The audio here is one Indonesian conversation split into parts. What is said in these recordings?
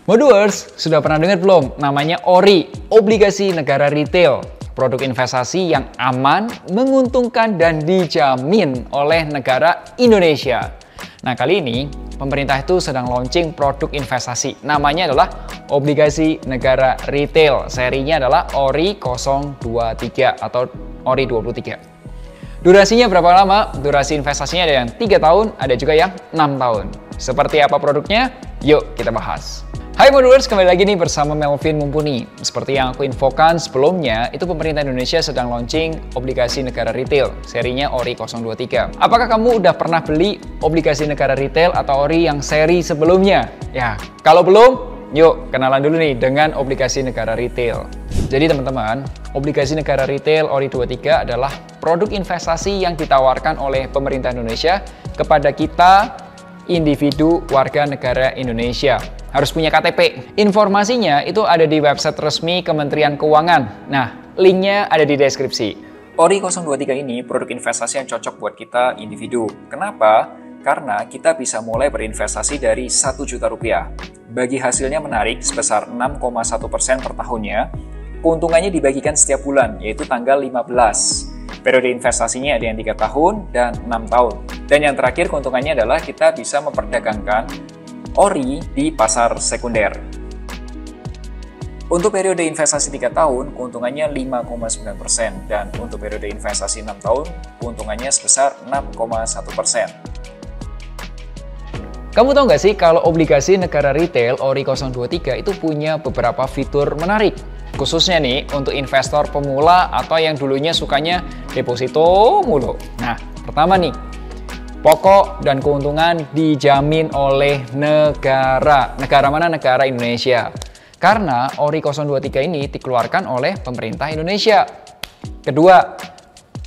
Moduers, sudah pernah dengar belum? Namanya ORI, Obligasi Negara Retail. Produk investasi yang aman, menguntungkan, dan dijamin oleh negara Indonesia. Nah, kali ini pemerintah itu sedang launching produk investasi. Namanya adalah Obligasi Negara Retail. Serinya adalah ORI 023 atau ORI 23. Durasinya berapa lama? Durasi investasinya ada yang 3 tahun, ada juga yang 6 tahun. Seperti apa produknya? Yuk kita bahas. Hai Moduers, kembali lagi nih bersama Melvin Mumpuni. Seperti yang aku infokan sebelumnya, itu pemerintah Indonesia sedang launching obligasi negara retail, serinya ORI 023. Apakah kamu udah pernah beli obligasi negara retail atau ORI yang seri sebelumnya? Ya, kalau belum, yuk kenalan dulu nih dengan obligasi negara retail. Jadi teman-teman, obligasi negara retail ORI 23 adalah produk investasi yang ditawarkan oleh pemerintah Indonesia kepada kita, individu warga negara Indonesia. Harus punya KTP. Informasinya itu ada di website resmi Kementerian Keuangan. Nah, linknya ada di deskripsi. ORI 023 ini produk investasi yang cocok buat kita individu. Kenapa? Karena kita bisa mulai berinvestasi dari 1 juta rupiah. Bagi hasilnya menarik sebesar 6,1% per tahunnya. Keuntungannya dibagikan setiap bulan, yaitu tanggal 15. Periode investasinya ada yang 3 tahun dan 6 tahun. Dan yang terakhir keuntungannya adalah kita bisa memperdagangkan ORI di pasar sekunder. Untuk periode investasi 3 tahun, keuntungannya 5,9%. Dan untuk periode investasi 6 tahun, keuntungannya sebesar 6,1%. Kamu tahu nggak sih kalau obligasi negara retail ORI 023 itu punya beberapa fitur menarik? Khususnya nih untuk investor pemula atau yang dulunya sukanya deposito mulu. Nah, pertama nih, pokok dan keuntungan dijamin oleh negara. Negara mana? Negara Indonesia. Karena ORI 023 ini dikeluarkan oleh pemerintah Indonesia. Kedua,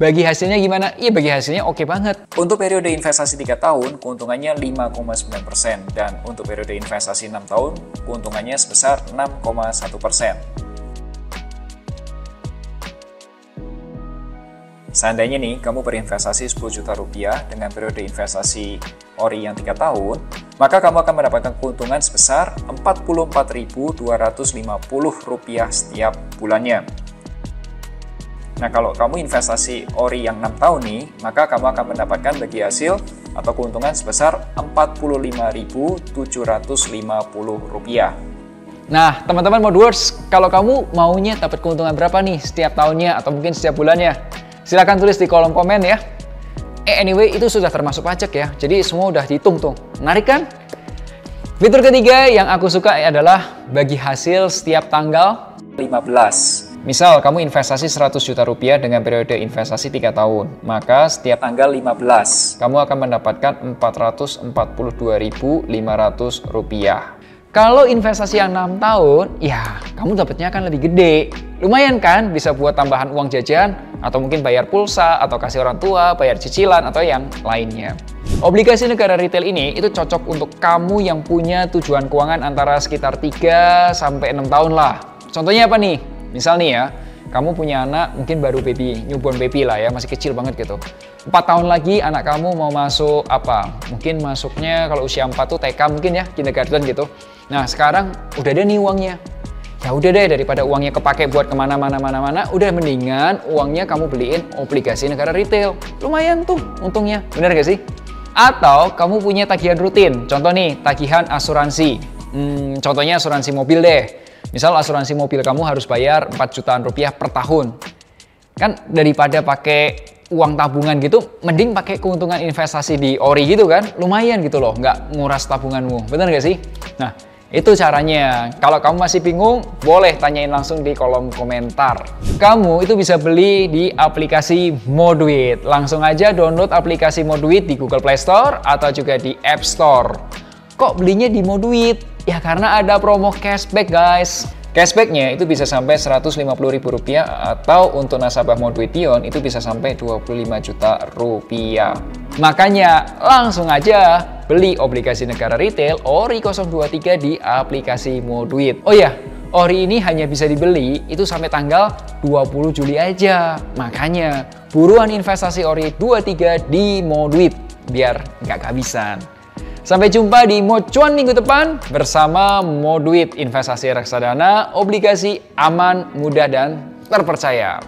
bagi hasilnya gimana? Iya, bagi hasilnya oke banget. Untuk periode investasi 3 tahun, keuntungannya 5,9%. Dan untuk periode investasi 6 tahun, keuntungannya sebesar 6,1%. Seandainya nih, kamu berinvestasi 10 juta rupiah dengan periode investasi ORI yang 3 tahun, maka kamu akan mendapatkan keuntungan sebesar Rp44.250 setiap bulannya. Nah, kalau kamu investasi ORI yang 6 tahun nih, maka kamu akan mendapatkan bagi hasil atau keuntungan sebesar Rp45.750. Nah, teman-teman Moduers, kalau kamu maunya dapat keuntungan berapa nih setiap tahunnya atau mungkin setiap bulannya? Silahkan tulis di kolom komen ya. Anyway, itu sudah termasuk pajak ya. Jadi semua udah dihitung tuh. Menarik kan? Fitur ketiga yang aku suka adalah bagi hasil setiap tanggal 15. Misal kamu investasi 100 juta rupiah dengan periode investasi 3 tahun. Maka setiap tanggal 15, kamu akan mendapatkan Rp442.500. Kalau investasi yang 6 tahun, ya kamu dapatnya akan lebih gede. Lumayan kan, bisa buat tambahan uang jajan, atau mungkin bayar pulsa, atau kasih orang tua, bayar cicilan, atau yang lainnya. Obligasi negara retail ini itu cocok untuk kamu yang punya tujuan keuangan antara sekitar 3 sampai 6 tahun lah. Contohnya apa nih? Misal nih ya, kamu punya anak mungkin baru newborn baby lah ya, masih kecil banget gitu. 4 tahun lagi anak kamu mau masuk apa? Mungkin masuknya kalau usia 4 tuh TK mungkin ya, kindergarten gitu. Nah, sekarang udah ada nih uangnya. Ya udah deh, daripada uangnya kepake buat kemana-mana, udah mendingan uangnya kamu beliin obligasi negara retail. Lumayan tuh untungnya, bener gak sih? Atau kamu punya tagihan rutin, contoh nih, tagihan asuransi. Contohnya asuransi mobil deh. Misal asuransi mobil kamu harus bayar 4 jutaan rupiah per tahun. Kan daripada pakai uang tabungan gitu, mending pakai keuntungan investasi di ORI gitu kan. Lumayan gitu loh, nggak nguras tabunganmu. Bener gak sih? Nah, itu caranya. Kalau kamu masih bingung, boleh tanyain langsung di kolom komentar. Kamu itu bisa beli di aplikasi Moduit. Langsung aja download aplikasi Moduit di Google Play Store atau juga di App Store. Kok belinya di Moduit? Ya karena ada promo cashback guys. Cashbacknya itu bisa sampai Rp150.000 atau untuk nasabah Moduit Pion itu bisa sampai Rp25 juta. Makanya langsung aja beli obligasi negara retail ORI 023 di aplikasi Moduit. Oh ya, ORI ini hanya bisa dibeli itu sampai tanggal 20 Juli aja. Makanya buruan investasi ORI 23 di Moduit biar nggak kehabisan. Sampai jumpa di Mocuan minggu depan bersama Moduit, investasi reksadana, obligasi aman, mudah, dan terpercaya.